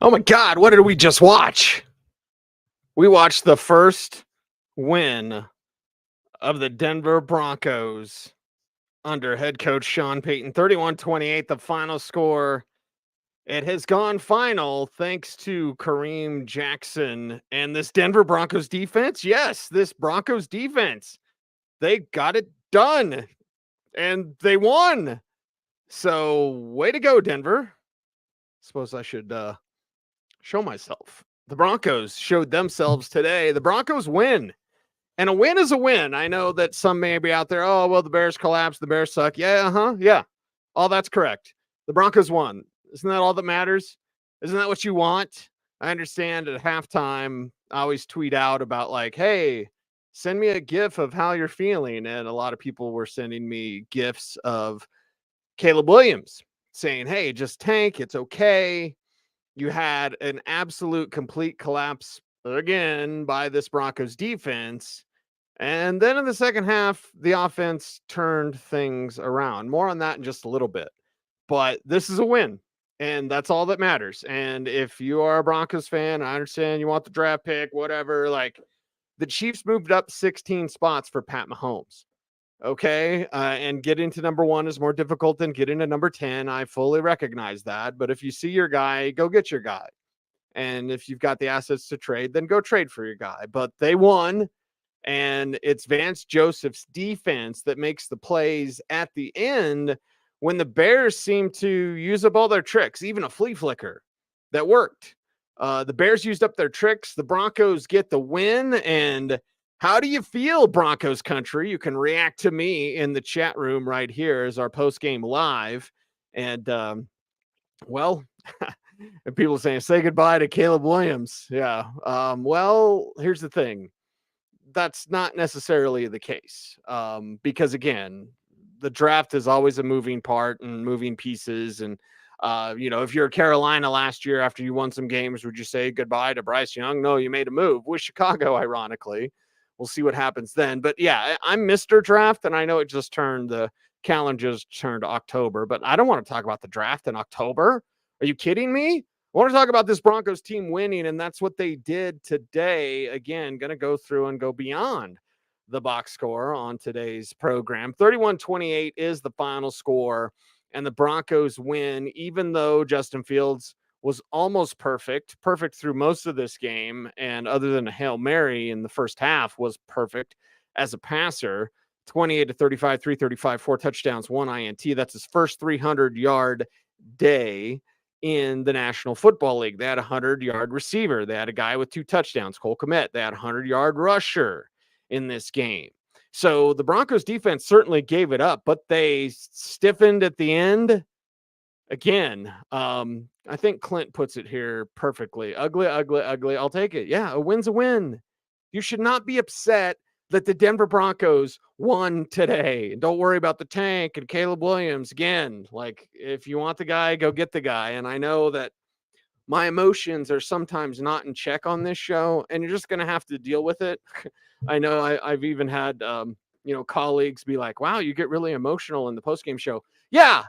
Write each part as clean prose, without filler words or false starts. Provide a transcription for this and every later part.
Oh my God, what did we just watch? We watched the first win of the Denver Broncos under head coach Sean Payton. 31-28, the final score. It has gone final thanks to Kareem Jackson and this Denver Broncos defense. Yes, this Broncos defense. They got it done and they won. So, way to go, Denver. Suppose I should show myself. The Broncos showed themselves today. The Broncos win. And a win is a win. I know that some may be out there, oh, well, the Bears collapsed. The Bears suck. Yeah, yeah. All that's correct. The Broncos won. Isn't that all that matters? Isn't that what you want? I understand at halftime, I always tweet out about like, hey, send me a GIF of how you're feeling. And a lot of people were sending me GIFs of Caleb Williams saying, hey, just tank. It's okay. You had an absolute complete collapse again by this Broncos defense. And then in the second half, the offense turned things around. More on that in just a little bit. But this is a win, and that's all that matters. And if you are a Broncos fan, I understand you want the draft pick, whatever. Like, the Chiefs moved up 16 spots for Pat Mahomes. Okay. And getting to number 1 is more difficult than getting to number 10. I fully recognize that. But if you see your guy, go get your guy. And if you've got the assets to trade, then go trade for your guy. But they won. And it's Vance Joseph's defense that makes the plays at the end when the Bears seem to use up all their tricks, even a flea flicker that worked. The Bears used up their tricks. The Broncos get the win. And how do you feel, Broncos country? You can react to me in the chat room right here as our post-game live. And, well, and people saying, say goodbye to Caleb Williams. Yeah. Well, here's the thing. That's not necessarily the case because, again, the draft is always a moving part and moving pieces. And, if you're Carolina last year after you won some games, would you say goodbye to Bryce Young? No, you made a move with Chicago, ironically. We'll see what happens then. But, yeah, I'm Mr. Draft, and I know it just turned the calendar just turned October, but I don't want to talk about the draft in October. Are you kidding me? I want to talk about this Broncos team winning, and that's what they did today. Again, going to go through and go beyond the box score on today's program. 31-28 is the final score, and the Broncos win, even though Justin Fields was almost perfect through most of this game, and other than a Hail Mary in the first half, was perfect as a passer. 28-35, 335, 4 touchdowns, 1 INT. That's his first 300-yard day in the National Football League. They had a 100-yard receiver. They had a guy with 2 touchdowns, Cole Kmet. They had a 100-yard rusher in this game. So the Broncos defense certainly gave it up, but they stiffened at the end. Again, I think Clint puts it here perfectly. Ugly, ugly, ugly. I'll take it. Yeah, a win's a win. You should not be upset that the Denver Broncos won today. Don't worry about the tank and Caleb Williams. Again, like, if you want the guy, go get the guy. And I know that my emotions are sometimes not in check on this show, and you're just going to have to deal with it. I know I've even had, colleagues be like, wow, you get really emotional in the postgame show. Yeah.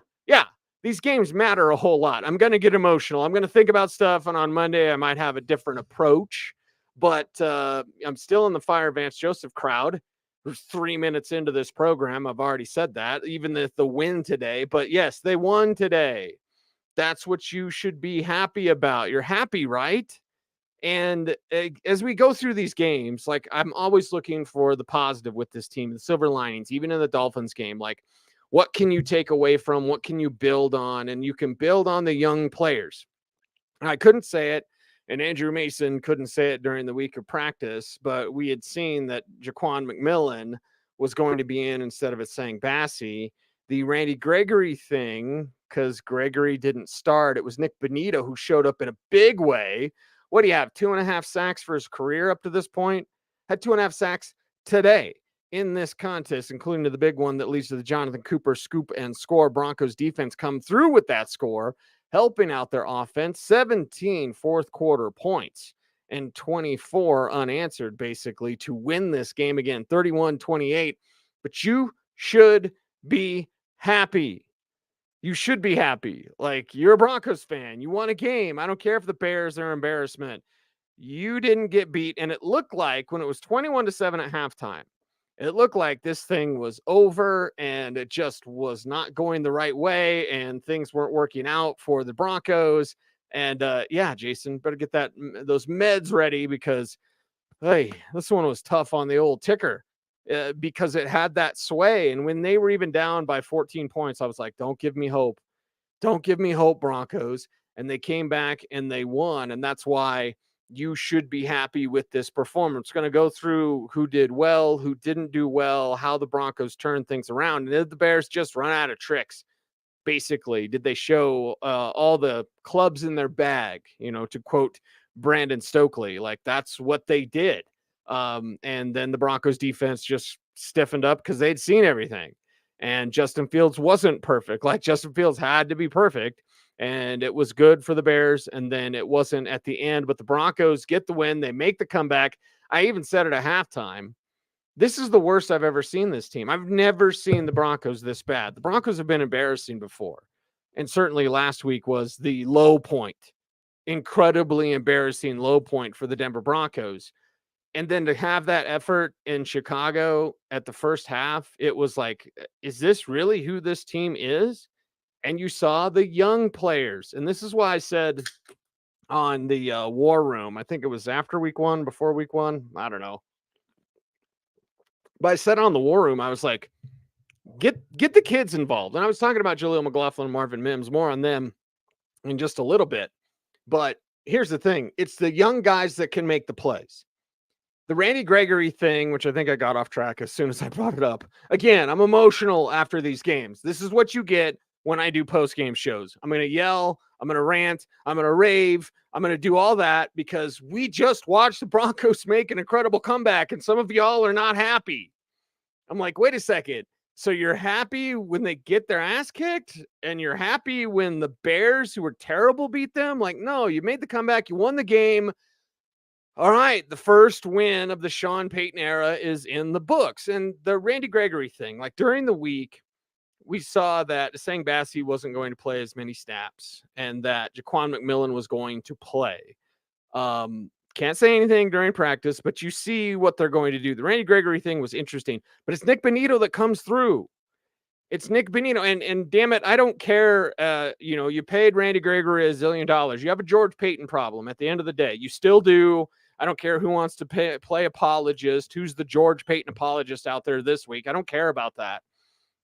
These games matter a whole lot. I'm going to get emotional. I'm going to think about stuff. And on Monday, I might have a different approach. But I'm still in the Fire Vance Joseph crowd. We're 3 minutes into this program. I've already said that, even the win today. But yes, they won today. That's what you should be happy about. You're happy, right? And as we go through these games, like, I'm always looking for the positive with this team, the silver linings, even in the Dolphins game. Like, what can you take away from? What can you build on? And you can build on the young players. I couldn't say it, and Andrew Mason couldn't say it during the week of practice, but we had seen that Jaquan McMillan was going to be in instead of Sang Bassey. The Randy Gregory thing, because Gregory didn't start, it was Nick Bonito who showed up in a big way. What do you have? 2.5 sacks for his career up to this point? Had 2.5 sacks today in this contest, including to the big one that leads to the Jonathan Cooper scoop and score. Broncos defense come through with that score, helping out their offense. 17 fourth quarter points and 24 unanswered, basically, to win this game again, 31-28. But you should be happy. You should be happy. Like, you're a Broncos fan. You won a game. I don't care if the Bears are embarrassment. You didn't get beat. And it looked like when it was 21-7 at halftime, it looked like this thing was over and it just was not going the right way and things weren't working out for the Broncos. And yeah, Jason, better get those meds ready because, hey, this one was tough on the old ticker because it had that sway. And when they were even down by 14 points, I was like, don't give me hope. Don't give me hope, Broncos. And they came back and they won. And that's why you should be happy with this performance. Going to go through who did well, who didn't do well, how the Broncos turned things around. And did the Bears just run out of tricks? Basically, did they show all the clubs in their bag, to quote Brandon Stokely? Like, that's what they did. And then the Broncos defense just stiffened up because they'd seen everything. And Justin Fields wasn't perfect. Like, Justin Fields had to be perfect. And it was good for the Bears. And then it wasn't at the end. But the Broncos get the win. They make the comeback. I even said it at halftime. This is the worst I've ever seen this team. I've never seen the Broncos this bad. The Broncos have been embarrassing before. And certainly last week was the low point. Incredibly embarrassing low point for the Denver Broncos. And then to have that effort in Chicago at the first half, it was like, is this really who this team is? And you saw the young players. And this is why I said on the War Room, I think it was after week one, before week one, I don't know. But I said on the War Room, I was like, get the kids involved. And I was talking about Jaleel McLaughlin and Marvin Mims, more on them in just a little bit. But here's the thing. It's the young guys that can make the plays. The Randy Gregory thing, which I think I got off track as soon as I brought it up. Again, I'm emotional after these games. This is what you get when I do post-game shows. I'm going to yell. I'm going to rant. I'm going to rave. I'm going to do all that because we just watched the Broncos make an incredible comeback, and some of y'all are not happy. I'm like, wait a second. So you're happy when they get their ass kicked, and you're happy when the Bears, who were terrible, beat them? Like, no, you made the comeback. You won the game. All right, the first win of the Sean Payton era is in the books. And the Randy Gregory thing, like during the week, we saw that Sang Bassi wasn't going to play as many snaps and that Jaquan McMillan was going to play. Can't say anything during practice, but you see what they're going to do. The Randy Gregory thing was interesting, but it's Nick Bonito that comes through. It's Nick Bonito. And damn it, I don't care. You paid Randy Gregory $1 zillion. You have a George Payton problem at the end of the day. You still do. I don't care who wants to play apologist, who's the George Payton apologist out there this week. I don't care about that.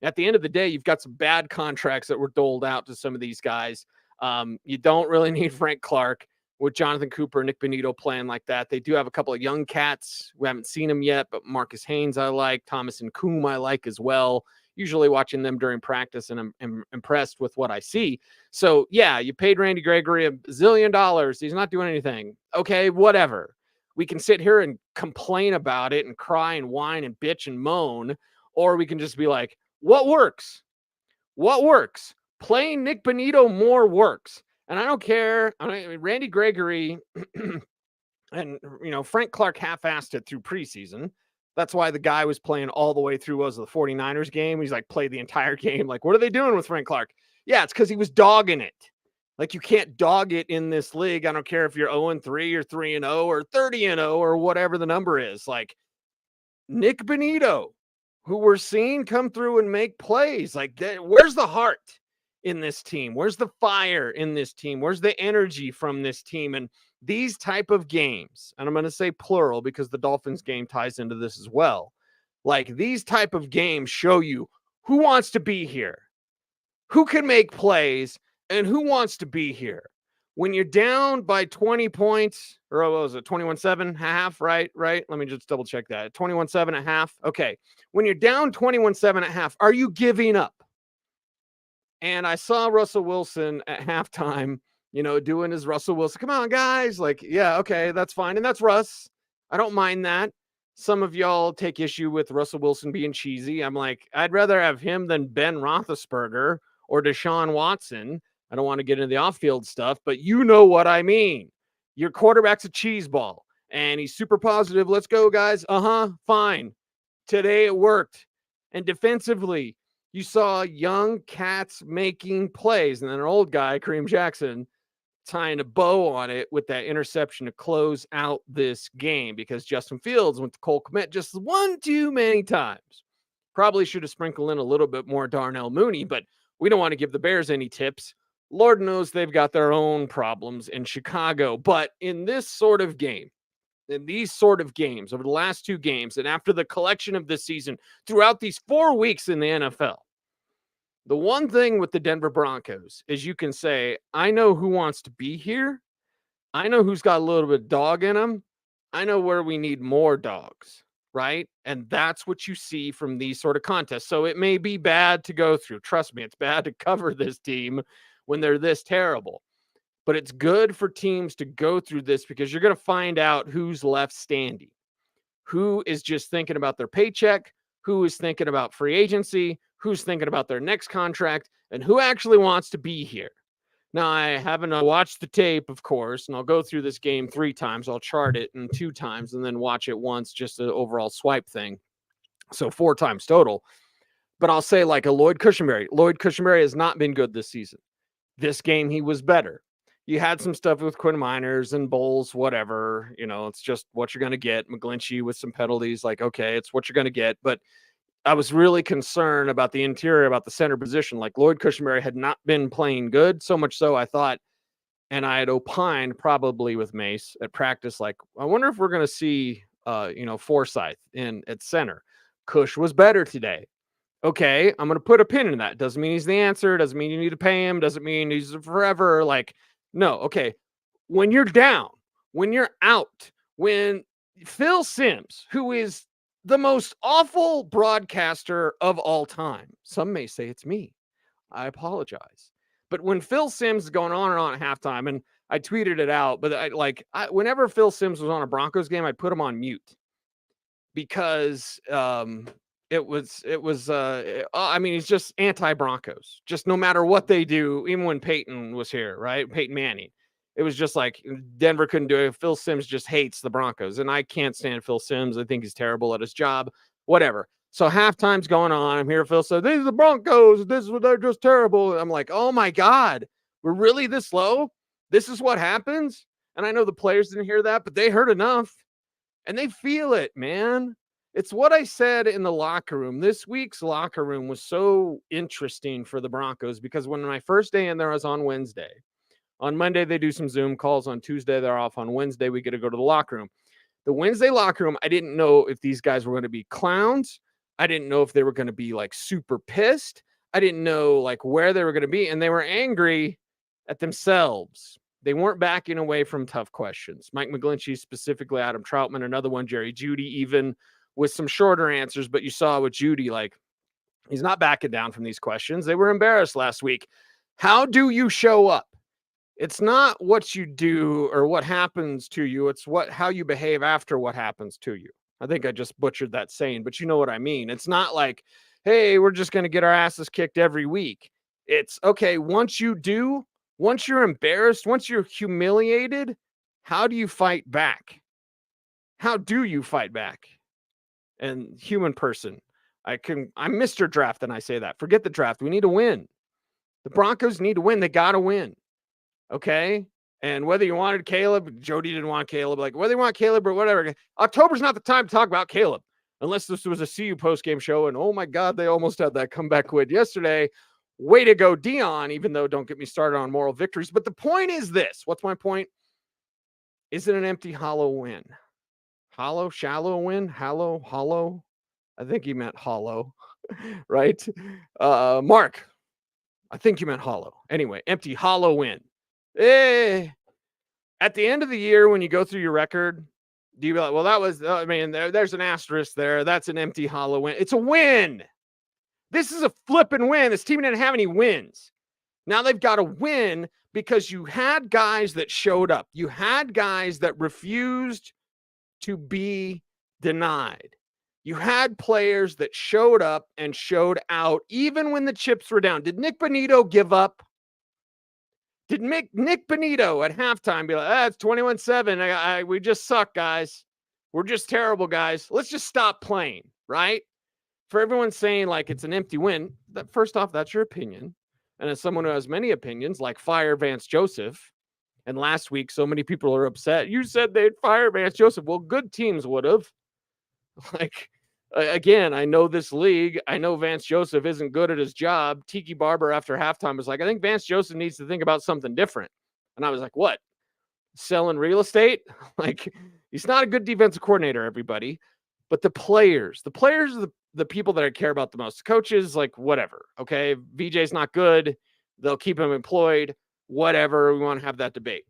At the end of the day, you've got some bad contracts that were doled out to some of these guys. You don't really need Frank Clark with Jonathan Cooper and Nick Bonito playing like that. They do have a couple of young cats. We haven't seen them yet, but Marcus Haynes I like. Thomas and Coombe I like as well. Usually watching them during practice, and I'm impressed with what I see. So, yeah, you paid Randy Gregory $1 zillion. He's not doing anything. Okay, whatever. We can sit here and complain about it and cry and whine and bitch and moan, or we can just be like, what works? What works? Playing Nick Bonito more works. And I don't care. Randy Gregory and, Frank Clark half-assed it through preseason. That's why the guy was playing all the way through was the 49ers game. He's like played the entire game. Like, what are they doing with Frank Clark? Yeah, it's because he was dogging it. Like, you can't dog it in this league. I don't care if you're 0-3 or 3-0 or 30-0 or whatever the number is. Like, Nick Bonito, who we're seeing come through and make plays. Like, where's the heart in this team? Where's the fire in this team? Where's the energy from this team? And these type of games, and I'm going to say plural because the Dolphins game ties into this as well. Like, these type of games show you who wants to be here, who can make plays, and who wants to be here. When you're down by 20 points, or what was it, 21-7 half, right? Let me just double check that. 21-7 at half. Okay. When you're down 21-7 at half, are you giving up? And I saw Russell Wilson at halftime, doing his Russell Wilson. Come on, guys. Like, yeah, okay, that's fine. And that's Russ. I don't mind that. Some of y'all take issue with Russell Wilson being cheesy. I'm like, I'd rather have him than Ben Roethlisberger or Deshaun Watson. I don't want to get into the off-field stuff, but you know what I mean. Your quarterback's a cheese ball, and he's super positive. Let's go, guys. Fine. Today it worked. And defensively, You saw young cats making plays, and then an old guy, Kareem Jackson, tying a bow on it with that interception to close out this game because Justin Fields went to Cole Kmet just one too many times. Probably should have sprinkled in a little bit more Darnell Mooney, but we don't want to give the Bears any tips. Lord knows they've got their own problems in Chicago. But in this sort of game, in these sort of games, over the last 2 games, and after the collection of this season, throughout these 4 weeks in the NFL, the one thing with the Denver Broncos is you can say, I know who wants to be here. I know who's got a little bit of dog in them. I know where we need more dogs, right? And that's what you see from these sort of contests. So it may be bad to go through. Trust me, it's bad to cover this team when they're this terrible. But it's good for teams to go through this because you're going to find out who's left standing, who is just thinking about their paycheck, who is thinking about free agency, who's thinking about their next contract, and who actually wants to be here. Now, I haven't watched the tape, of course, and I'll go through this game 3 times. I'll chart it in 2 times and then watch it once, just an overall swipe thing. So 4 times total. But I'll say like a Lloyd Cushenberry. Lloyd Cushenberry has not been good this season. This game, he was better. You had some stuff with Quinn Miners and Bowles, whatever. It's just what you're going to get. McGlinchey with some penalties, like, okay, it's what you're going to get. But I was really concerned about the interior, about the center position. Like Lloyd Cushenberry had not been playing good, so much so I thought, and I had opined probably with Mace at practice, like, I wonder if we're going to see, Forsyth at center. Cush was better today. Okay, I'm going to put a pin in that. Doesn't mean he's the answer. Doesn't mean you need to pay him. Doesn't mean he's forever. Like, no, okay. When you're down, when you're out, when Phil Simms, who is the most awful broadcaster of all time, some may say it's me. I apologize. But when Phil Simms is going on and on at halftime, and I tweeted it out, but whenever Phil Simms was on a Broncos game, I'd put him on mute because he's just anti-Broncos. Just no matter what they do, even when Peyton was here, right? Peyton Manning. It was just like Denver couldn't do it. Phil Simms just hates the Broncos, and I can't stand Phil Simms. I think he's terrible at his job, whatever. So halftime's going on. I'm here. Phil said, these are the Broncos. They're just terrible. I'm like, oh my God, we're really this low? This is what happens? And I know the players didn't hear that, but they heard enough, and they feel it, man. It's what I said in the locker room. This week's locker room was so interesting for the Broncos because when my first day in there was on Wednesday. On Monday, they do some Zoom calls. On Tuesday, they're off. On Wednesday, we get to go to the locker room. The Wednesday locker room, I didn't know if these guys were going to be clowns. I didn't know if they were going to be like super pissed. I didn't know like where they were going to be. And they were angry at themselves. They weren't backing away from tough questions. Mike McGlinchey, specifically Adam Troutman, another one, Jerry Jeudy, even with some shorter answers. But you saw with Jeudy, like he's not backing down from these questions. They were embarrassed last week. How do you show up? It's not what you do or what happens to you. It's how you behave after what happens to you. I think I just butchered that saying, but you know what I mean. It's not like, hey, we're just going to get our asses kicked every week. It's okay. Once you're embarrassed, once you're humiliated, how do you fight back? How do you fight back? And human person, I'm Mr. Draft and I say that. Forget the draft. We need to win. The Broncos need to win. They got to win. Okay. And whether you wanted Caleb, Jody didn't want Caleb, like whether you want Caleb or whatever, October's not the time to talk about Caleb unless this was a CU postgame show. And oh my God, they almost had that comeback win yesterday. Way to go, Dion, even though don't get me started on moral victories. But the point is this. What's my point? Is it an empty, hollow win? Hollow, shallow win? Hollow? I think he meant hollow, right? Mark, I think you meant hollow. Anyway, empty, hollow win. At the end of the year, when you go through your record, do you be like, well, that was, there's an asterisk there. That's an empty, hollow win. It's a win. This is a flipping win. This team didn't have any wins. Now they've got to win because you had guys that showed up. You had guys that refused to be denied. You had players that showed up and showed out even when the chips were down. Did Nick Bonito give up? Did Nick Bonito at halftime be like, it's 21-7. We just suck, guys. We're just terrible, guys. Let's just stop playing, right? For everyone saying like it's an empty win, that first off, that's your opinion. And as someone who has many opinions, like fire Vance Joseph, and last week so many people are upset. You said they'd fire Vance Joseph. Well, good teams would have. Like, again, I know this league. I know Vance Joseph isn't good at his job. Tiki Barber after halftime was like, I think Vance Joseph needs to think about something different. And I was like, what? Selling real estate? Like, he's not a good defensive coordinator, everybody. But the players are the people that I care about the most. Coaches, like, whatever. Okay. VJ's not good. They'll keep him employed. Whatever. We want to have that debate,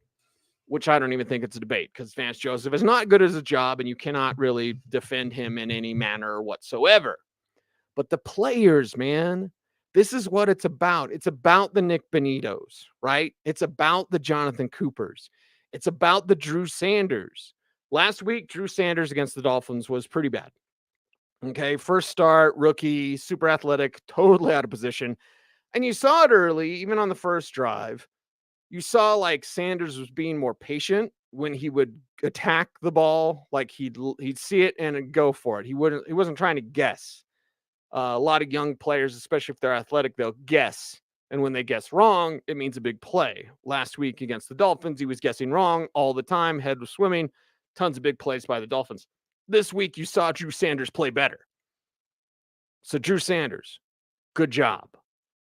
which I don't even think it's a debate because Vance Joseph is not good at his job and you cannot really defend him in any manner whatsoever. But the players, man, this is what it's about. It's about the Nick Bonitos, right? It's about the Jonathan Coopers. It's about the Drew Sanders. Last week, Drew Sanders against the Dolphins was pretty bad. Okay, first start, rookie, super athletic, totally out of position. And you saw it early, even on the first drive. You saw like Sanders was being more patient when he would attack the ball. Like he'd see it and go for it. He wasn't trying to guess. A lot of young players, especially if they're athletic, they'll guess. And when they guess wrong, it means a big play. Last week against the Dolphins, he was guessing wrong all the time. Head was swimming. Tons of big plays by the Dolphins. This week, you saw Drew Sanders play better. So Drew Sanders, good job.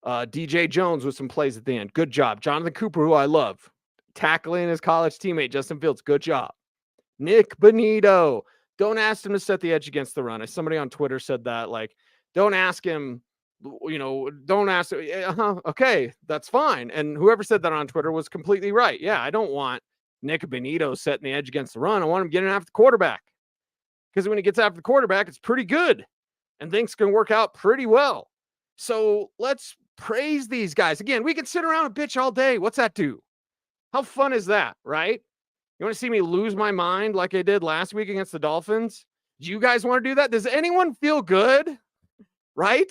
DJ Jones with some plays at the end. Good job. Jonathan Cooper, who I love, tackling his college teammate, Justin Fields. Good job. Nick Bonito. Don't ask him to set the edge against the run. Somebody on Twitter said that, like, don't ask him, don't ask. Okay, that's fine. And whoever said that on Twitter was completely right. Yeah, I don't want Nick Bonito setting the edge against the run. I want him getting after the quarterback. Because when he gets after the quarterback, it's pretty good. And things can work out pretty well. So let's praise these guys. Again, we can sit around and bitch all day. What's that do? How fun is that, right? You want to see me lose my mind like I did last week against the Dolphins? Do you guys want to do that? Does anyone feel good? Right?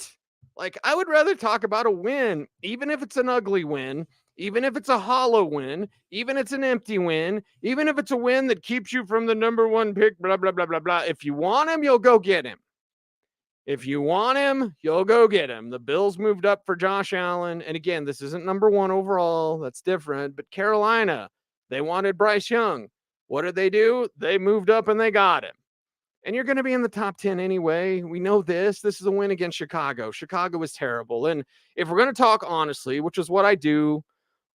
Like, I would rather talk about a win, even if it's an ugly win, even if it's a hollow win, even if it's an empty win, even if it's a win that keeps you from the number one pick, blah, blah, blah, blah, blah. If you want him, you'll go get him. If you want him, you'll go get him. The Bills moved up for Josh Allen. And again, this isn't number one overall. That's different. But Carolina, they wanted Bryce Young. What did they do? They moved up and they got him. And you're going to be in the top 10 anyway. We know this. This is a win against Chicago. Chicago was terrible. And if we're going to talk honestly, which is what I do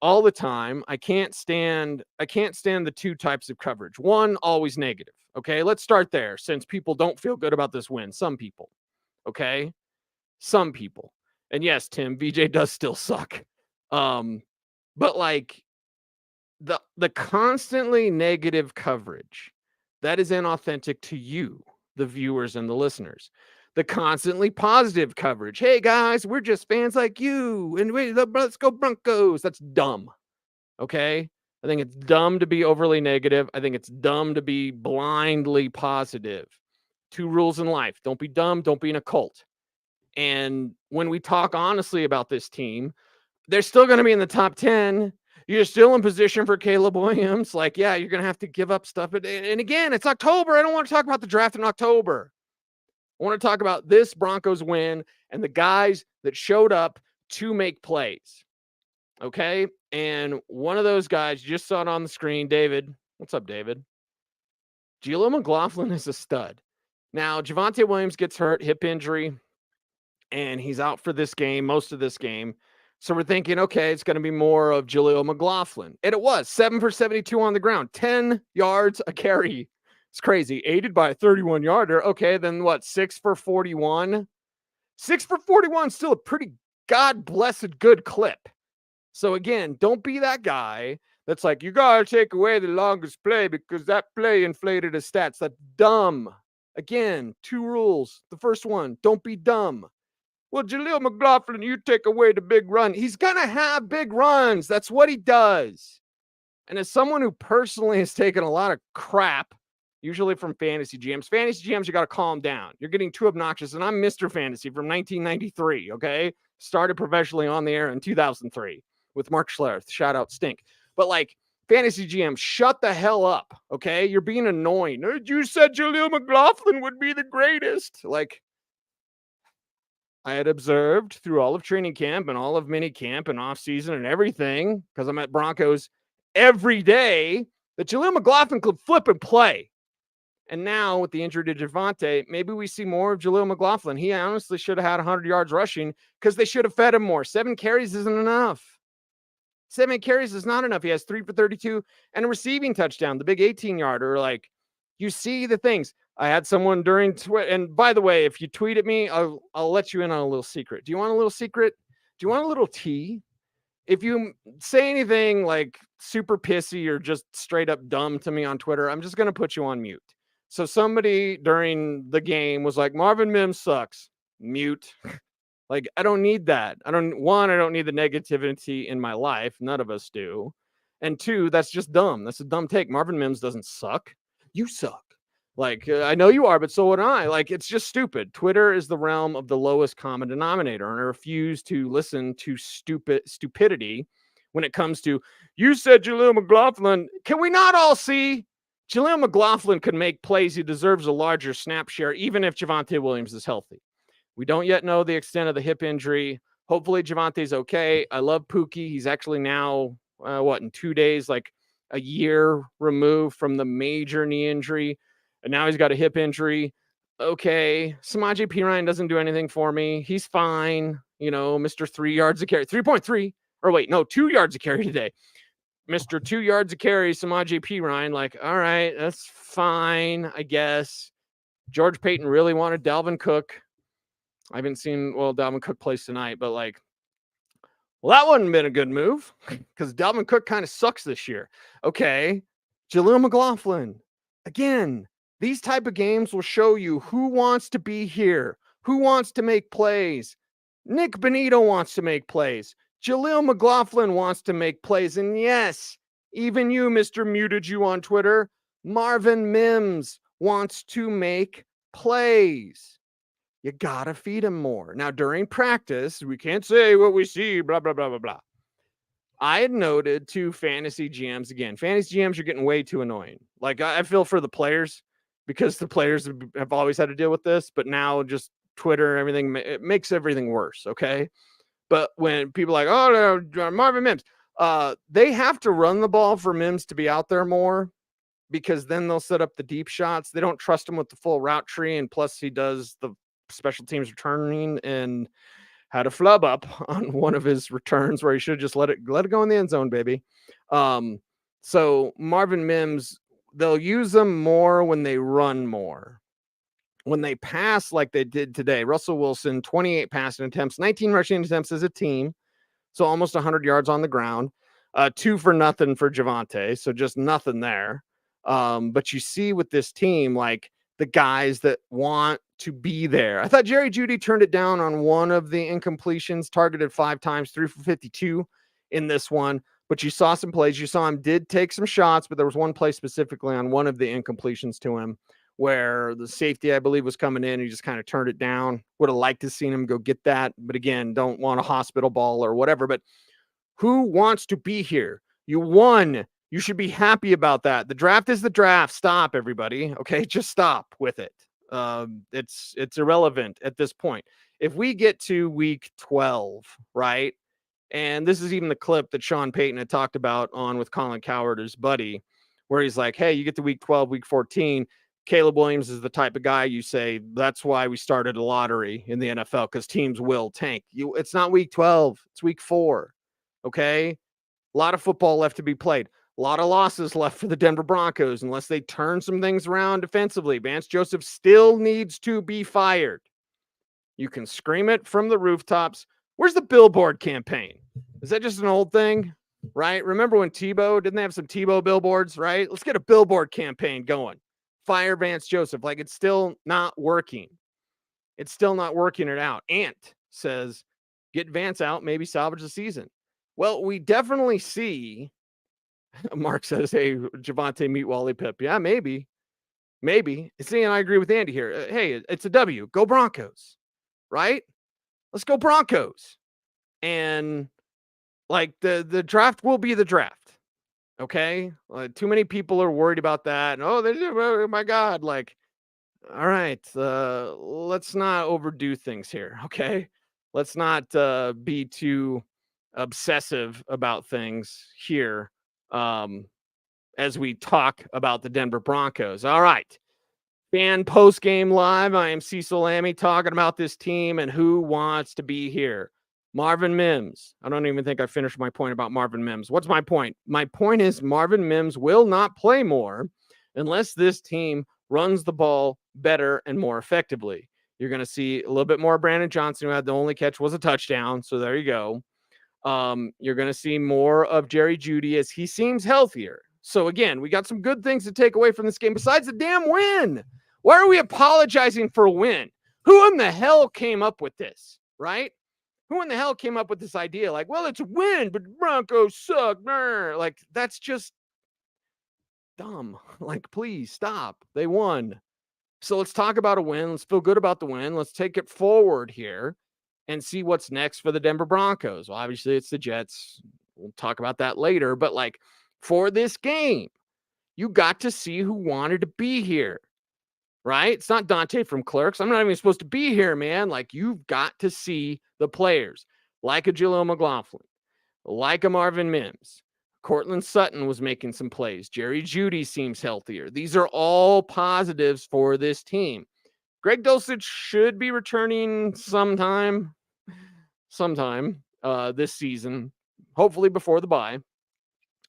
all the time, I can't stand the two types of coverage. One, always negative. Okay, let's start there since people don't feel good about this win. Some people. Okay, some people. And yes, Tim, VJ does still suck. But like the constantly negative coverage, that is inauthentic to you, the viewers and the listeners. The constantly positive coverage. Hey guys, we're just fans like you. And let's go Broncos. That's dumb. Okay. I think it's dumb to be overly negative. I think it's dumb to be blindly positive. Two rules in life. Don't be dumb. Don't be in a cult. And when we talk honestly about this team, they're still going to be in the top 10. You're still in position for Caleb Williams. Like, yeah, you're going to have to give up stuff. And again, it's October. I don't want to talk about the draft in October. I want to talk about this Broncos win and the guys that showed up to make plays. Okay? And one of those guys, you just saw it on the screen, David. What's up, David? Jaleel McLaughlin is a stud. Now, Javonte Williams gets hurt, hip injury, and he's out for this game, most of this game. So we're thinking, okay, it's going to be more of Jaleel McLaughlin. And it was 7 for 72 on the ground, 10 yards a carry. It's crazy. Aided by a 31-yarder. Okay, then what? 6 for 41? 6 for 41, still a pretty God-blessed good clip. So again, don't be that guy that's like, you got to take away the longest play because that play inflated his stats. That's dumb. Again, two rules. The first one, don't be dumb. Well, Jaleel McLaughlin, you take away the big run. He's going to have big runs. That's what he does. And as someone who personally has taken a lot of crap, usually from fantasy GMs, you got to calm down. You're getting too obnoxious. And I'm Mr. Fantasy from 1993, okay? Started professionally on the air in 2003 with Mark Schlereth. Shout out Stink. But like, fantasy GM, shut the hell up, okay? You're being annoying. You said Jaleel McLaughlin would be the greatest. Like, I had observed through all of training camp and all of mini camp and off season and everything, because I'm at Broncos every day, that Jaleel McLaughlin could flip and play. And now with the injury to Javonte, maybe we see more of Jaleel McLaughlin. He honestly should have had 100 yards rushing because they should have fed him more. 7 carries isn't enough. 7 carries is not enough. He has 3 for 32 and a receiving touchdown, the big 18-yarder. Like, you see the things. I had someone during Twitter, and by the way, if you tweet at me, I'll let you in on a little secret. Do you want a little secret? Do you want a little tea? If you say anything like super pissy or just straight up dumb to me on Twitter, I'm just going to put you on mute. So somebody during the game was like, Marvin Mims sucks. Mute. Like, I don't need that. I don't need the negativity in my life. None of us do. And 2, that's just dumb. That's a dumb take. Marvin Mims doesn't suck. You suck. Like, I know you are, but so would I. Like, it's just stupid. Twitter is the realm of the lowest common denominator, and I refuse to listen to stupidity when it comes to, you said Jaleel McLaughlin. Can we not all see Jaleel McLaughlin could make plays? He deserves a larger snap share, even if Javonte Williams is healthy. We don't yet know the extent of the hip injury. Hopefully Javonte's okay. I love Pookie. He's actually now, in 2 days, like a year removed from the major knee injury. And now he's got a hip injury. Okay. Samaje Perine doesn't do anything for me. He's fine. Mr. 3 yards a carry. 3.3. Or wait, no, 2 yards a carry today. Mr. 2 yards a carry, Samaje Perine. Like, all right, that's fine, I guess. George Payton really wanted Dalvin Cook. I haven't seen, Dalvin Cook plays tonight, but that wouldn't have been a good move because Dalvin Cook kind of sucks this year. Okay. Jaleel McLaughlin. Again, these type of games will show you who wants to be here, who wants to make plays. Nick Bonito wants to make plays. Jaleel McLaughlin wants to make plays. And yes, even you, Mr. Muted You on Twitter, Marvin Mims wants to make plays. You got to feed him more. Now, during practice, we can't say what we see, blah, blah, blah, blah, blah. I had noted to fantasy GMs, again, fantasy GMs are getting way too annoying. Like, I feel for the players because the players have always had to deal with this, but now just Twitter, everything, it makes everything worse, okay? But when people are like, oh, no, Marvin Mims, they have to run the ball for Mims to be out there more because then they'll set up the deep shots. They don't trust him with the full route tree, and plus he does the special teams returning and had a flub up on one of his returns where he should have just let it go in the end zone, baby. So Marvin Mims, they'll use them more when they run more. When they pass like they did today, Russell Wilson, 28 passing attempts, 19 rushing attempts as a team. So almost 100 yards on the ground, 2 for nothing for Javonte. So just nothing there. But you see with this team, like the guys that want to be there. I thought Jerry Jeudy turned it down on one of the incompletions, targeted 5 times, 3 for 52 in this one. But you saw some plays. You saw him did take some shots, but there was one play specifically on one of the incompletions to him where the safety, I believe, was coming in and he just kind of turned it down. Would have liked to seen him go get that. But again, don't want a hospital ball or whatever. But who wants to be here? You won. You should be happy about that. The draft is the draft. Stop, everybody. Okay, just stop with it. It's irrelevant at this point. If we get to week 12, right? And this is even the clip that Sean Payton had talked about on with Colin Cowherd, his buddy, where he's like, hey, you get to week 12, week 14. Caleb Williams is the type of guy you say, that's why we started a lottery in the NFL, because teams will tank. It's not week 12. It's week 4. Okay? A lot of football left to be played. A lot of losses left for the Denver Broncos unless they turn some things around defensively. Vance Joseph still needs to be fired. You can scream it from the rooftops. Where's the billboard campaign? Is that just an old thing, right? Remember when Tebow, didn't they have some Tebow billboards, right? Let's get a billboard campaign going. Fire Vance Joseph. Like, it's still not working. It's still not working it out. Ant says, get Vance out, maybe salvage the season. Well, we definitely see, Mark says, hey, Javonte meet Wally Pip. Yeah, maybe. See, and I agree with Andy here. Hey, it's a W. Go Broncos, right? Let's go Broncos. And like the draft will be the draft. Okay. Too many people are worried about that. And, oh my God. Like, All right. Let's not overdo things here. Okay. Let's not be too obsessive about things here um, as we talk about the Denver Broncos. All right. Fan post game live. I am Cecil Lammey talking about this team and who wants to be here. Marvin Mims. I don't even think I finished my point about Marvin Mims. What's my point? My point is Marvin Mims will not play more unless this team runs the ball better and more effectively. You're going to see a little bit more of Brandon Johnson, who had the only catch was a touchdown. So there you go. You're going to see more of Jerry Jeudy as he seems healthier. So again, we got some good things to take away from this game besides the damn win. Why are we apologizing for a win? Who in the hell came up with this, right? Who in the hell came up with this idea? Like, well, it's a win, but the Broncos suck. Like, that's just dumb. Like, please stop. They won. So let's talk about a win. Let's feel good about the win. Let's take it forward here and see what's next for the Denver Broncos. Well, obviously, it's the Jets. We'll talk about that later. But like for this game, you got to see who wanted to be here, right? It's not Dante from Clerks. I'm not even supposed to be here, man. Like you've got to see the players like a Jaleel McLaughlin, like a Marvin Mims. Cortland Sutton was making some plays. Jerry Jeudy seems healthier. These are all positives for this team. Greg Dulcich should be returning sometime this season, hopefully before the bye.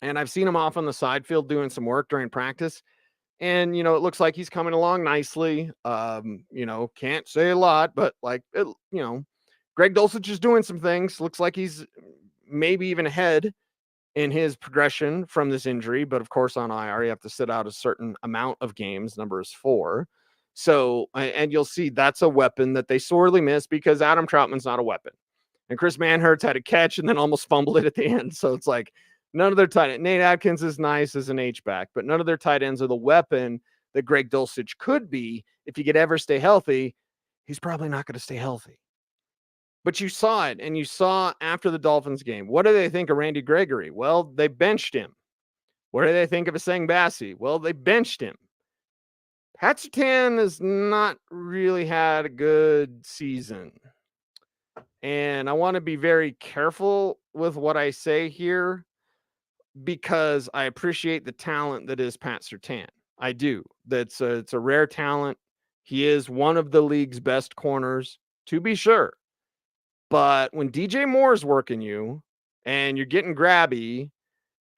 And I've seen him off on the side field doing some work during practice. And, it looks like he's coming along nicely. Can't say a lot, but Greg Dulcich is doing some things. Looks like he's maybe even ahead in his progression from this injury. But of course, on IR, you have to sit out a certain amount of games. Number is 4. So, and you'll see that's a weapon that they sorely miss because Adam Troutman's not a weapon. And Chris Manhertz had a catch and then almost fumbled it at the end. So it's like none of their tight ends. Nate Atkins is nice as an H-back, but none of their tight ends are the weapon that Greg Dulcich could be if he could ever stay healthy. He's probably not going to stay healthy. But you saw it, and you saw after the Dolphins game. What do they think of Randy Gregory? Well, they benched him. What do they think of Asang Bassi? Well, they benched him. Pat Surtain has not really had a good season. And I want to be very careful with what I say here because I appreciate the talent that is Pat Surtain. I do. It's a rare talent. He is one of the league's best corners, to be sure. But when DJ Moore is working you and you're getting grabby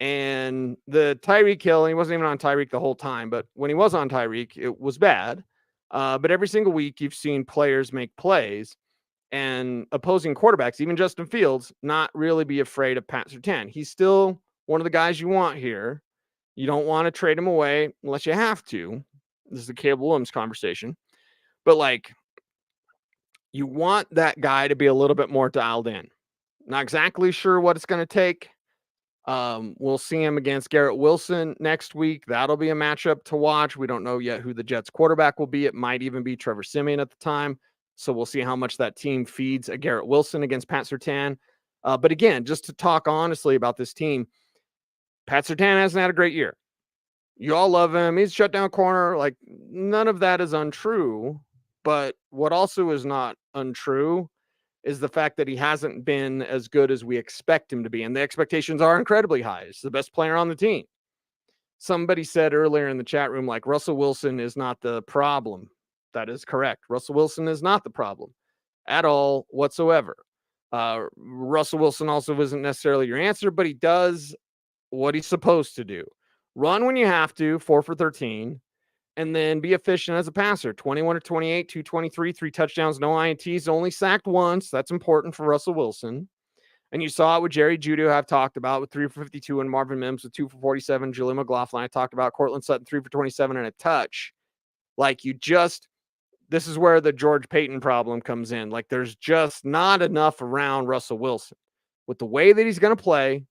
and the Tyreek Hill, and he wasn't even on Tyreek the whole time, but when he was on Tyreek, it was bad. But every single week you've seen players make plays and opposing quarterbacks, even Justin Fields, not really be afraid of Pat Surtain. He's still one of the guys you want here. You don't want to trade him away unless you have to. This is the Caleb Williams conversation. But like, you want that guy to be a little bit more dialed in. Not exactly sure what it's going to take. We'll see him against Garrett Wilson next week. That'll be a matchup to watch. We don't know yet who the Jets quarterback will be. It might even be Trevor Siemian at the time. So we'll see how much that team feeds a Garrett Wilson against Pat Surtain. But again, just to talk honestly about this team, Pat Surtain hasn't had a great year. You all love him. He's shut down corner. Like none of that is untrue. But what also is not untrue is the fact that he hasn't been as good as we expect him to be. And the expectations are incredibly high. He's the best player on the team. Somebody said earlier in the chat room, like Russell Wilson is not the problem. That is correct. Russell Wilson is not the problem at all whatsoever. Russell Wilson also isn't necessarily your answer, but he does what he's supposed to do. Run when you have to, 4 for 13, and then be efficient as a passer. 21 to 28, 223, 3 touchdowns, no INTs, only sacked once. That's important for Russell Wilson. And you saw it with Jerry Jeudy, who I've talked about, with 3 for 52, and Marvin Mims with 2 for 47. Jaleel McLaughlin, I talked about. Cortland Sutton, 3 for 27 and a touch. Like this is where the George Payton problem comes in. Like there's just not enough around Russell Wilson with the way that he's going to play,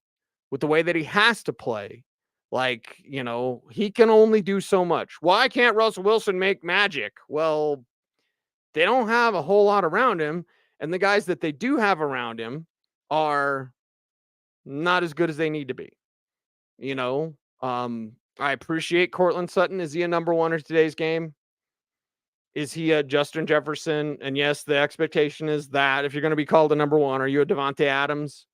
with the way that he has to play. Like, he can only do so much. Why can't Russell Wilson make magic? Well, they don't have a whole lot around him. And the guys that they do have around him are not as good as they need to be. I appreciate Cortland Sutton. Is he a number one in today's game? Is he a Justin Jefferson? And yes, the expectation is that if you're going to be called a number one, are you a Devontae Adams?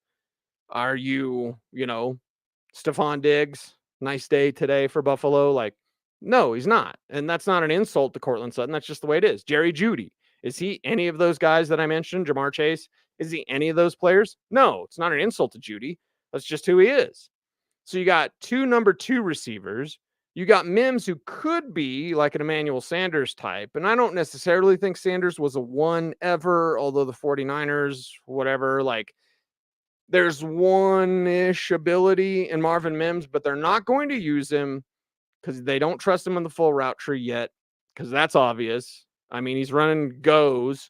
Are you, Stephon Diggs? Nice day today for Buffalo. Like, no, he's not. And that's not an insult to Cortland Sutton. That's just the way it is. Jerry Jeudy. Is he any of those guys that I mentioned? Jamar Chase? Is he any of those players? No, it's not an insult to Jeudy. That's just who he is. So you got two number two receivers. You got Mims, who could be like an Emmanuel Sanders type. And I don't necessarily think Sanders was a one ever, although the 49ers, whatever, like there's one-ish ability in Marvin Mims, but they're not going to use him because they don't trust him on the full route tree yet, because that's obvious. I mean, he's running goes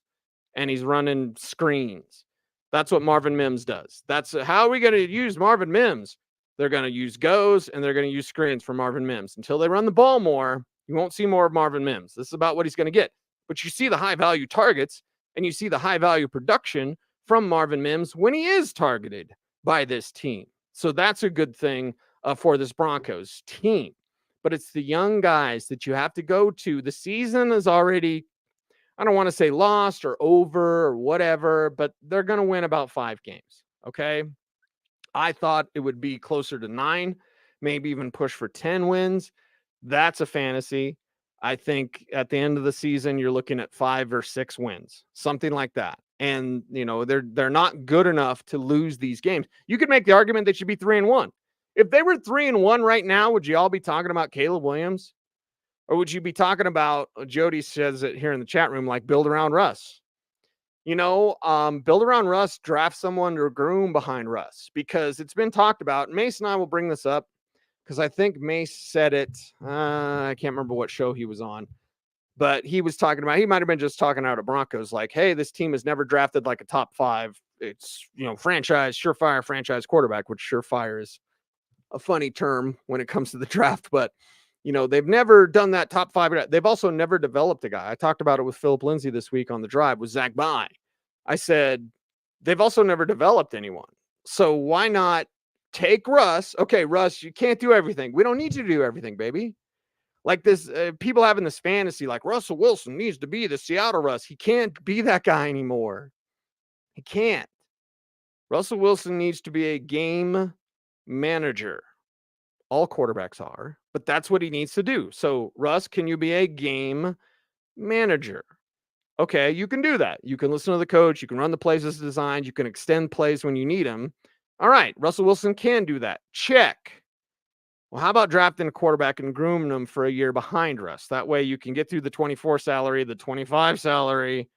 and he's running screens. That's what Marvin Mims does. That's how are we going to use Marvin Mims? They're going to use goes and they're going to use screens for Marvin Mims. Until they run the ball more, you won't see more of Marvin Mims. This is about what he's going to get. But you see the high-value targets and you see the high-value production from Marvin Mims when he is targeted by this team. So that's a good thing for this Broncos team. But it's the young guys that you have to go to. The season is already, I don't want to say lost or over or whatever, but they're going to win about 5 games. Okay. I thought it would be closer to 9, maybe even push for 10 wins. That's a fantasy. I think at the end of the season, you're looking at 5 or 6 wins, something like that. And, they're not good enough to lose these games. You could make the argument they should be 3-1. If they were 3-1 right now, would you all be talking about Caleb Williams? Or would you be talking about, Jody says it here in the chat room, like build around Russ? Build around Russ, draft someone to groom behind Russ, because it's been talked about. Mace and I will bring this up because I think Mace said it. I can't remember what show he was on, but he was talking about, he might've been just talking out of Broncos. Like, hey, this team has never drafted like a top 5. It's, surefire franchise quarterback, which surefire is a funny term when it comes to the draft, but they've never done that top 5. They've also never developed a guy. I talked about it with Philip Lindsay this week on the drive with Zach Bye. I said, they've also never developed anyone. So why not take Russ? Okay, Russ, you can't do everything. We don't need you to do everything, baby. Like this, people having this fantasy, like Russell Wilson needs to be the Seattle Russ. He can't be that guy anymore. He can't. Russell Wilson needs to be a game manager. All quarterbacks are, but that's what he needs to do. So, Russ, can you be a game manager? Okay, you can do that. You can listen to the coach. You can run the plays as designed. You can extend plays when you need them. All right, Russell Wilson can do that. Check. Well, how about drafting a quarterback and grooming them for a year behind Russ? That way you can get through the 24 salary, the 25 salary,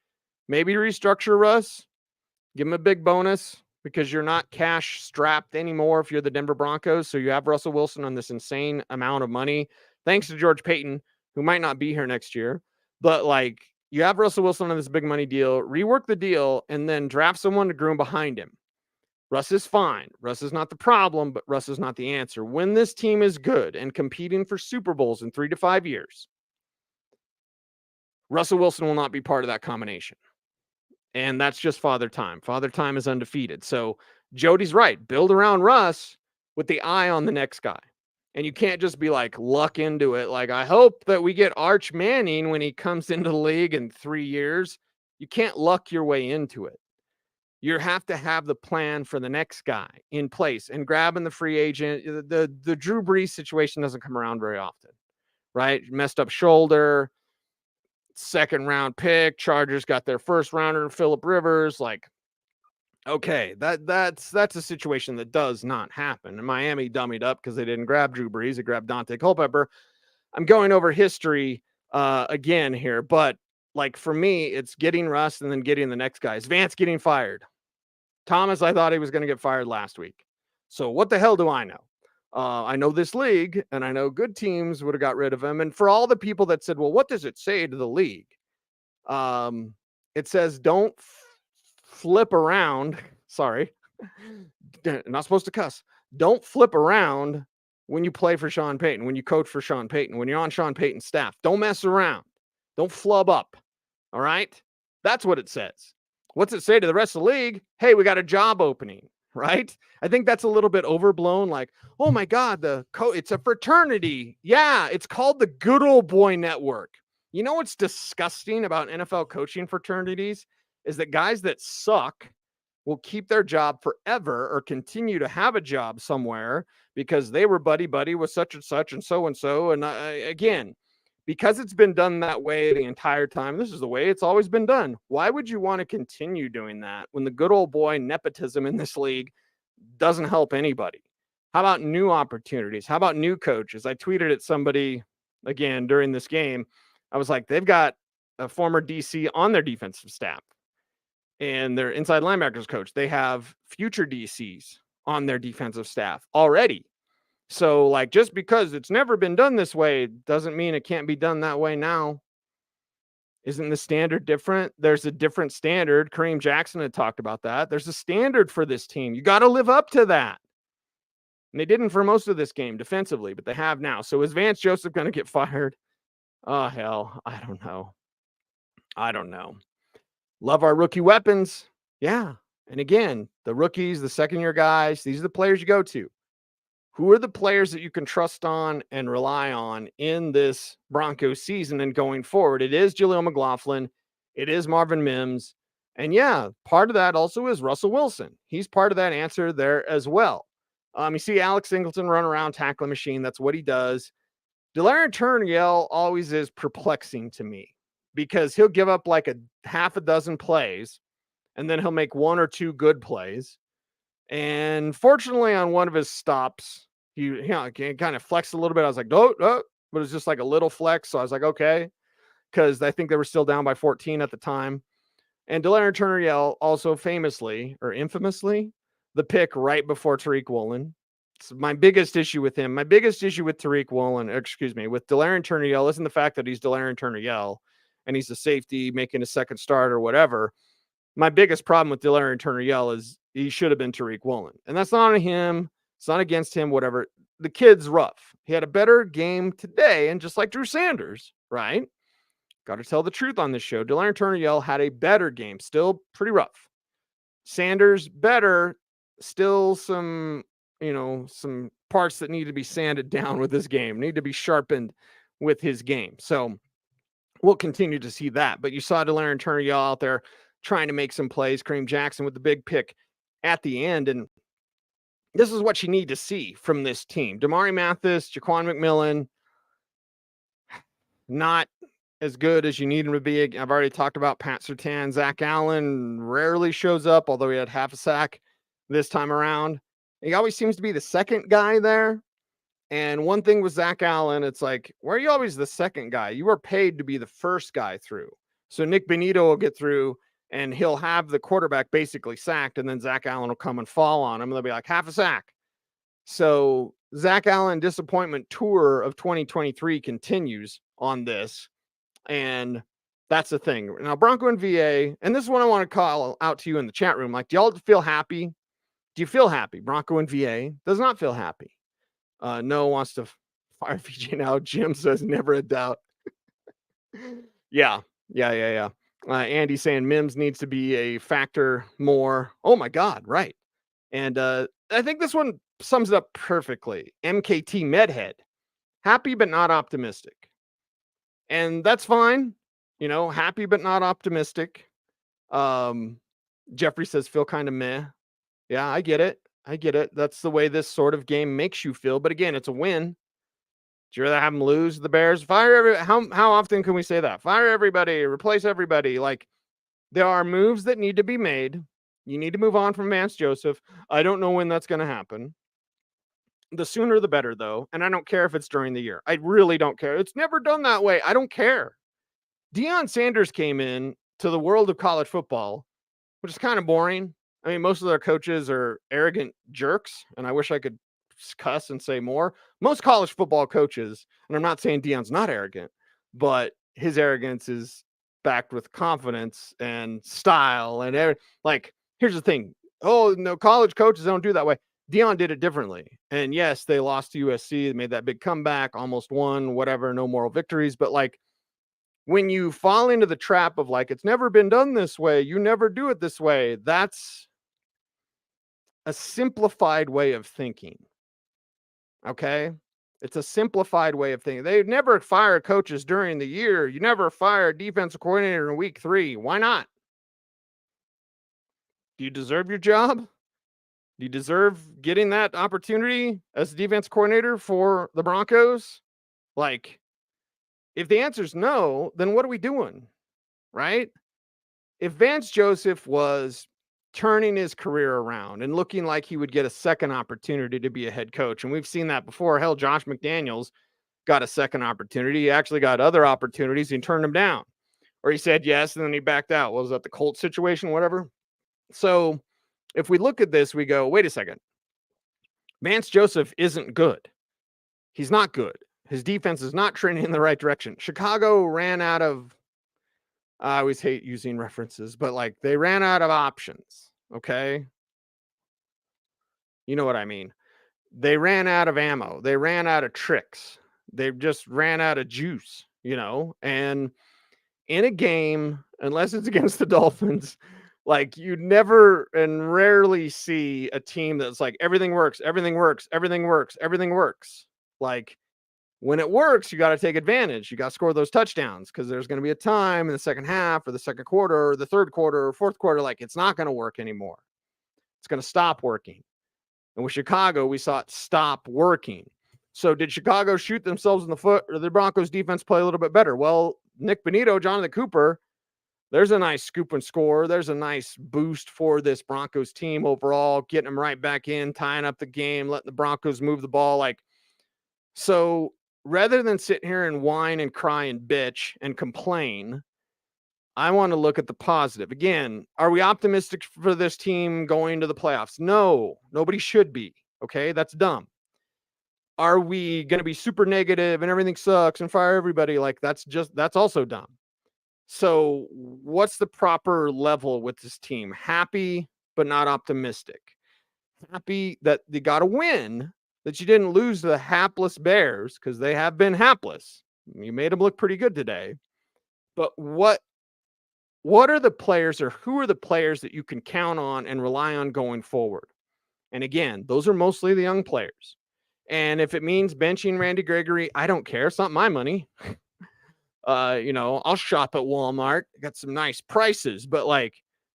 maybe restructure Russ, give him a big bonus because you're not cash strapped anymore if you're the Denver Broncos. So you have Russell Wilson on this insane amount of money, thanks to George Payton, who might not be here next year. But like, you have Russell Wilson on this big money deal, rework the deal, and then draft someone to groom behind him. Russ is fine. Russ is not the problem, but Russ is not the answer. When this team is good and competing for Super Bowls in 3 to 5 years, Russell Wilson will not be part of that combination. And that's just Father Time. Father Time is undefeated. So Jody's right. Build around Russ with the eye on the next guy. And you can't just be like luck into it. Like, I hope that we get Arch Manning when he comes into the league in 3 years. You can't luck your way into it. You have to have the plan for the next guy in place, and grabbing the free agent. The Drew Brees situation doesn't come around very often, right? Messed up shoulder, 2nd round pick. Chargers got their 1st rounder, Phillip Rivers. Like, okay, that's a situation that does not happen. And Miami dummied up because they didn't grab Drew Brees. They grabbed Dante Culpepper. I'm going over history again here, but like for me, it's getting Russ and then getting the next guys. Vance getting fired. Thomas, I thought he was going to get fired last week. So what the hell do I know? I know this league, and I know good teams would have got rid of him. And for all the people that said, well, what does it say to the league? It says don't flip around. Sorry. Not supposed to cuss. Don't flip around when you play for Sean Payton, when you coach for Sean Payton, when you're on Sean Payton's staff. Don't mess around. Don't flub up. All right? That's what it says. What's it say to the rest of the league? Hey, we got a job opening, right? I think that's a little bit overblown. Like, oh my God, it's a fraternity. Yeah, it's called the Good Old Boy Network. You know what's disgusting about NFL coaching fraternities is that guys that suck will keep their job forever or continue to have a job somewhere because they were buddy buddy with such and such and so and so. And again, because it's been done that way the entire time, this is the way it's always been done. Why would you want to continue doing that when the good old boy nepotism in this league doesn't help anybody? How about new opportunities? How about new coaches? I tweeted at somebody again during this game. I was like, they've got a former DC on their defensive staff and their inside linebackers coach. They have future DCs on their defensive staff already. So, like, just because it's never been done this way doesn't mean it can't be done that way now. Isn't the standard different? There's a different standard. Kareem Jackson had talked about that. There's a standard for this team. You got to live up to that. And they didn't for most of this game defensively, but they have now. So is Vance Joseph going to get fired? Oh, hell, I don't know. Love our rookie weapons. Yeah. And again, the rookies, the second-year guys, these are the players you go to. Who are the players that you can trust on and rely on in this Broncos season and going forward? It is Jaleel McLaughlin. It is Marvin Mims. And yeah, part of that also is Russell Wilson. He's part of that answer there as well. You see Alex Singleton run around tackling machine. That's what he does. Delarrin Turner always is perplexing to me because he'll give up like a half a dozen plays and then he'll make one or two good plays. And fortunately, on one of his stops, he kind of flexed a little bit. I was like, no, but it was just like a little flex. So I was like, okay, because I think they were still down by 14 at the time. And Delarrin Turner also famously or infamously the pick right before Tariq Woolen. It's my biggest issue with him. My biggest issue with Tariq Woolen, with Delarrin Turner isn't the fact that he's Delarrin Turner and he's a safety making a second start or whatever. My biggest problem with Delarrin Turner is he should have been Tariq Woolen. And that's not on him. It's not against him, whatever. The kid's rough. He had a better game today, and just like Drew Sanders, right? Got to tell the truth on this show. Delarrin Turner had a better game. Still pretty rough. Sanders better. Still some parts that need to be sanded down with this game. Need to be sharpened with his game. So we'll continue to see that. But you saw Delarrin Turner out there trying to make some plays. Kareem Jackson with the big pick at the end. And this is what you need to see from this team. Damari Mathis, Jaquan McMillan, not as good as you need him to be. I've already talked about Pat Surtain. Zach Allen rarely shows up, although he had half a sack this time around. He always seems to be the second guy there. And one thing with Zach Allen, it's like, why are you always the second guy? You are paid to be the first guy through. So Nick Benito will get through and he'll have the quarterback basically sacked, and then Zach Allen will come and fall on him. And they'll be like, half a sack. So Zach Allen disappointment tour of 2023 continues on this. And that's the thing. Now, Bronco and VA, and this is what I want to call out to you in the chat room. Like, do y'all feel happy? Do you feel happy? Bronco and VA does not feel happy. Noah wants to fire VJ now. Jim says never a doubt. Yeah. Andy saying Mims needs to be a factor more. Oh my God, right. And I think this one sums it up perfectly. MKT Medhead, happy but not optimistic. And that's fine. Happy but not optimistic. Jeffrey says feel kind of meh. Yeah, I get it. That's the way this sort of game makes you feel. But again, it's a win. Do you rather have them lose the Bears? How often can we say that? Fire everybody, replace everybody. Like, there are moves that need to be made. You need to move on from Vance Joseph. I don't know when that's going to happen. The sooner the better, though. And I don't care if it's during the year. I really don't care. It's never done that way. I don't care. Deion Sanders came in to the world of college football, which is kind of boring. I mean, most of their coaches are arrogant jerks, and I wish I could cuss and say more. Most college football coaches, and I'm not saying Deion's not arrogant, but his arrogance is backed with confidence and style. And like, here's the thing. Oh, no, college coaches don't do that way. Deion did it differently. And yes, they lost to USC. They made that big comeback, almost won, whatever, no moral victories. But like, when you fall into the trap of like, it's never been done this way, you never do it this way, that's a simplified way of thinking. Okay? It's a simplified way of thinking. They never fire coaches during the year. You never fire a defensive coordinator in week 3. Why not? Do you deserve your job? Do you deserve getting that opportunity as defense coordinator for the Broncos? Like, if the answer is no, then what are we doing? Right? If Vance Joseph was turning his career around and looking like he would get a second opportunity to be a head coach, and we've seen that before. Hell, Josh McDaniels got a second opportunity. He actually got other opportunities and turned them down. Or he said yes, and then he backed out. What was that, the Colts situation, whatever? So if we look at this, we go, wait a second. Vance Joseph isn't good. He's not good. His defense is not trending in the right direction. Chicago ran out of, I always hate using references, but like they ran out of options. Okay. You know what I mean? They ran out of ammo. They ran out of tricks. They just ran out of juice, and in a game, unless it's against the Dolphins, like you never and rarely see a team that's like everything works, everything works, everything works, everything works. Like when it works, you got to take advantage. You got to score those touchdowns because there's going to be a time in the second half or the second quarter or the third quarter or fourth quarter, like it's not going to work anymore. It's going to stop working. And with Chicago, we saw it stop working. So did Chicago shoot themselves in the foot, or the Broncos defense play a little bit better? Well, Nick Bonito, Jonathan Cooper, there's a nice scoop and score. There's a nice boost for this Broncos team overall, getting them right back in, tying up the game, letting the Broncos move the ball. So rather than sit here and whine and cry and bitch and complain, I want to look at the positive. Again, are we optimistic for this team going to the playoffs? No, nobody should be. Okay, that's dumb. Are we going to be super negative and everything sucks and fire everybody? Like that's also dumb. So what's the proper level with this team? Happy, but not optimistic. Happy that they got to win, that you didn't lose to the hapless Bears, because they have been hapless. You made them look pretty good today. But what are the players, or who are the players that you can count on and rely on going forward? And again, those are mostly the young players. And if it means benching Randy Gregory, I don't care. It's not my money. I'll shop at Walmart. Got some nice prices, but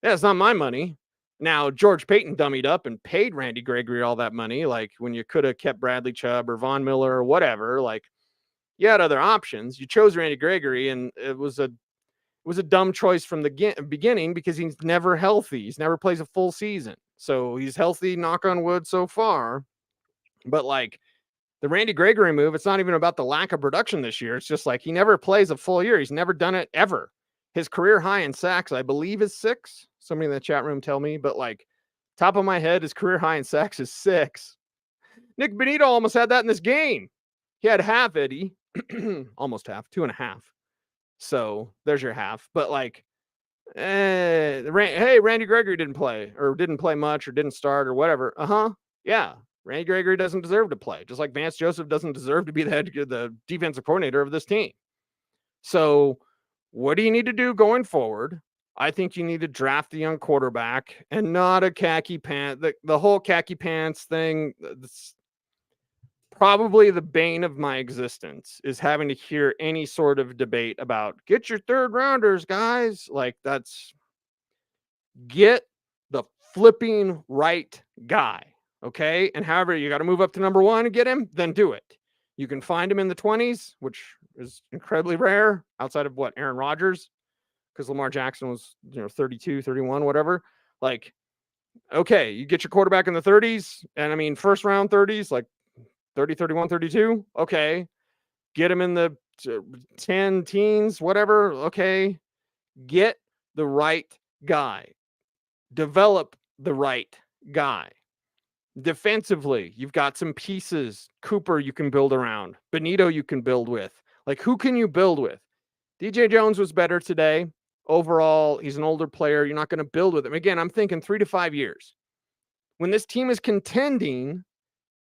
it's not my money. Now, George Payton dummied up and paid Randy Gregory all that money. Like when you could have kept Bradley Chubb or Von Miller or whatever, you had other options. You chose Randy Gregory, and it was a dumb choice from the beginning because he's never healthy. He's never plays a full season. So he's healthy, knock on wood so far. But the Randy Gregory move, it's not even about the lack of production this year. It's just he never plays a full year. He's never done it ever. His career high in sacks, I believe, is 6. Somebody in the chat room tell me, but top of my head, his career high in sacks is 6. Nick Bonito almost had that in this game. He had half, Eddie. Almost half, 2.5. So there's your half. But hey, Randy Gregory didn't play much or didn't start or whatever. Yeah. Randy Gregory doesn't deserve to play, just like Vance Joseph doesn't deserve to be the defensive coordinator of this team. So what do you need to do going forward? I think you need to draft the young quarterback and not a khaki pant. The whole khaki pants thing, that's probably the bane of my existence, is having to hear any sort of debate about get your third rounders, guys. Get the flipping right guy. Okay. And however, you got to move up to number 1 and get him, then do it. You can find him in the 20s, which is incredibly rare outside of Aaron Rodgers, because Lamar Jackson was, 32, 31, whatever. Okay, you get your quarterback in the 30s, and I mean, first round 30s, 30, 31, 32. Okay. Get him in the 10 teens, whatever. Okay. Get the right guy. Develop the right guy. Defensively, you've got some pieces. Cooper you can build around. Bonito you can build with. Who can you build with? DJ Jones was better today. Overall, he's an older player. You're not going to build with him. Again, I'm thinking 3 to 5 years. When this team is contending,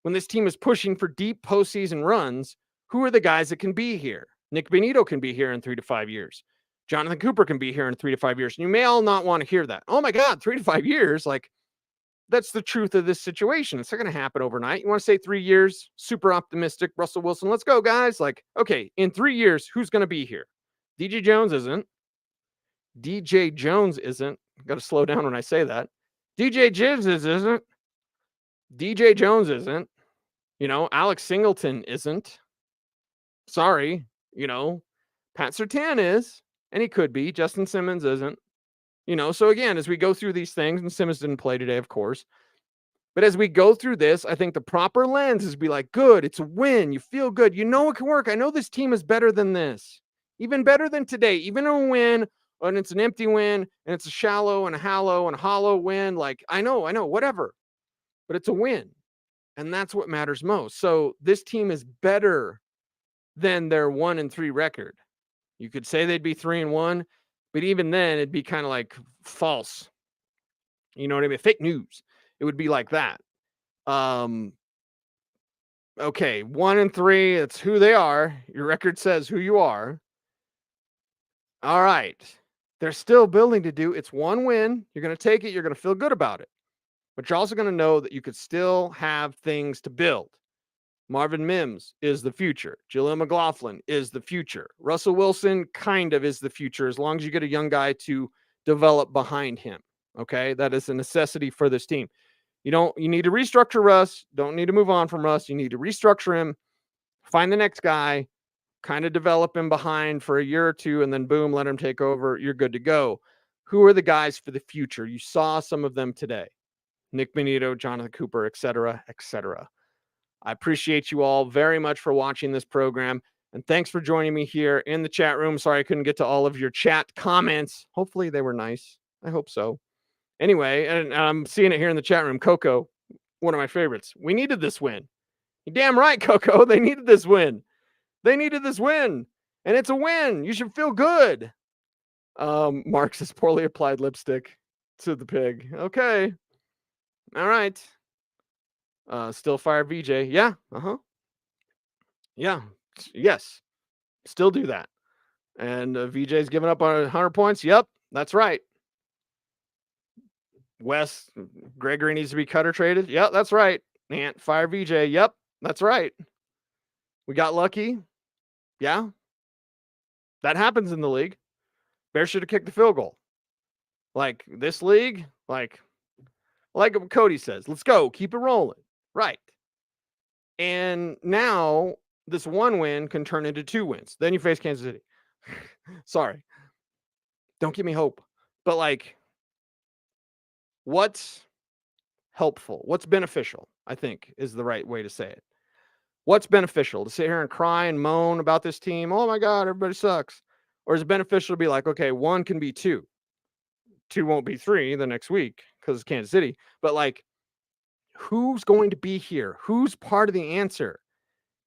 when this team is pushing for deep postseason runs, who are the guys that can be here? Nick Bonito can be here in 3 to 5 years. Jonathan Cooper can be here in 3 to 5 years. And you may all not want to hear that. Oh my God, 3 to 5 years. that's the truth of this situation. It's not going to happen overnight. You want to say 3 years, super optimistic, Russell Wilson, let's go, guys. Like, okay, in 3 years, who's going to be here? DJ Jones isn't. DJ Jones isn't. Got to slow down when I say that. DJ Jizz isn't. DJ Jones isn't. Alex Singleton isn't. Sorry. Pat Surtain is, and he could be. Justin Simmons isn't. So again, as we go through these things, and Simmons didn't play today, of course. But as we go through this, I think the proper lens is be like, good, it's a win. You feel good. You know it can work. I know this team is better than this. Even better than today. Even a win, and it's an empty win, and it's a shallow and a hollow win. Like, I know, whatever. But it's a win. And that's what matters most. So this team is better than their 1-3 record. You could say they'd be 3-1, but even then it'd be kind of like false. You know what I mean? Fake news. It would be like that. Okay, 1-3, it's who they are. Your record says who you are. All right. There's still building to do. It's one win. You're going to take it. You're going to feel good about it. But you're also going to know that you could still have things to build. Marvin Mims is the future. Jaleel McLaughlin is the future. Russell Wilson kind of is the future as long as you get a young guy to develop behind him. Okay, that is a necessity for this team. You need to restructure Russ. Don't need to move on from Russ. You need to restructure him, find the next guy, kind of develop him behind for a year or two, and then boom, let him take over. You're good to go. Who are the guys for the future? You saw some of them today. Nick Benito, Jonathan Cooper, et cetera, et cetera. I appreciate you all very much for watching this program. And thanks for joining me here in the chat room. Sorry I couldn't get to all of your chat comments. Hopefully they were nice. I hope so. Anyway, and I'm seeing it here in the chat room. Coco, one of my favorites. We needed this win. You're damn right, Coco. They needed this win. They needed this win. And it's a win. You should feel good. Mark says poorly applied lipstick to the pig. Okay. All right. Still fire VJ. Yeah. Yeah. Yes. Still do that. And VJ's giving up on 100 points. Yep. That's right. Wes, Gregory needs to be cut or traded. Yep. That's right. Ant, fire VJ. Yep. That's right. We got lucky. Yeah. That happens in the league. Bears should have kicked the field goal. Like this league, like what Cody says, let's go. Keep it rolling. Right. And now this one win can turn into 2 wins. Then you face Kansas City. Sorry. Don't give me hope. But like, what's helpful? What's beneficial, I think, is the right way to say it. What's beneficial? To sit here and cry and moan about this team? Oh my God, everybody sucks. Or is it beneficial to be like, okay, 1 can be 2. 2 won't be 3 the next week because it's Kansas City. But like, who's going to be here? Who's part of the answer?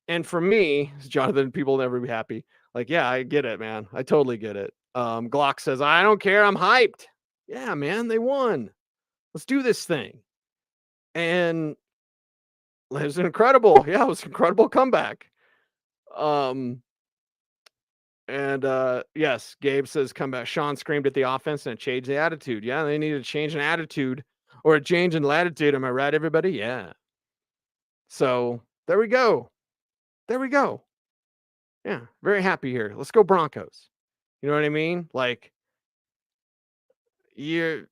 And for me, Jonathan, people will never be happy. Like, yeah, I get it, man. I totally get it. Glock says, I don't care. I'm hyped. Yeah, man, they won. Let's do this thing. And it was incredible. Yeah, it was an incredible comeback. Yes, Gabe says comeback. Sean screamed at the offense and changed the attitude. Yeah, they needed to change an attitude or a change in latitude. Am I right, everybody? Yeah. So there we go. There we go. Yeah, very happy here. Let's go Broncos. You know what I mean? Like, you've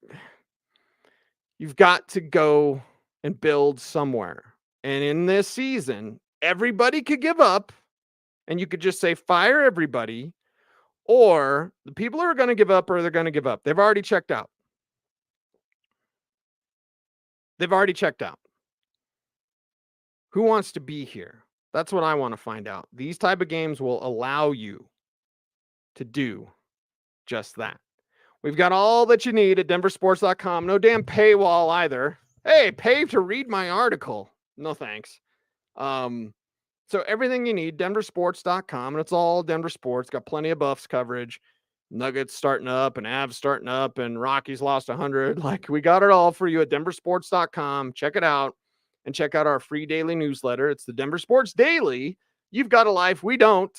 got to go and build somewhere. And in this season, everybody could give up and you could just say fire everybody, or the people who are going to give up or they're going to give up. They've already checked out. They've already checked out. Who wants to be here? That's what I want to find out. These type of games will allow you to do just that. We've got all that you need at denversports.com. No damn paywall either. Hey, pay to read my article. No thanks. So everything you need, denversports.com, and it's all Denver Sports. Got plenty of Buffs coverage. Nuggets starting up and Avs starting up and Rockies lost 100. Like, we got it all for you at denversports.com. Check it out and check out our free daily newsletter. It's the Denver Sports Daily. You've got a life. We don't.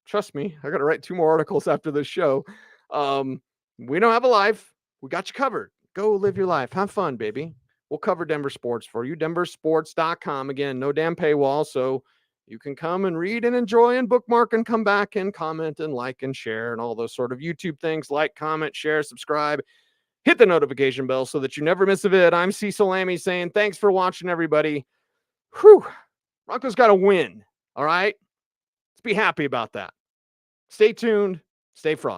Trust me. I got to write 2 more articles after this show. We don't have a life. We got you covered. Go live your life. Have fun, baby. we'll cover Denver sports for you. denversports.com. Again, no damn paywall, so you can come and read and enjoy and bookmark and come back and comment and like and share and all those sort of YouTube things. Like, comment, share, subscribe, hit the notification bell so that you never miss a vid. I'm Cecil Lammey saying thanks for watching, everybody. Whew. Broncos got to win. All right? Let's be happy about that. Stay tuned. Stay frosty.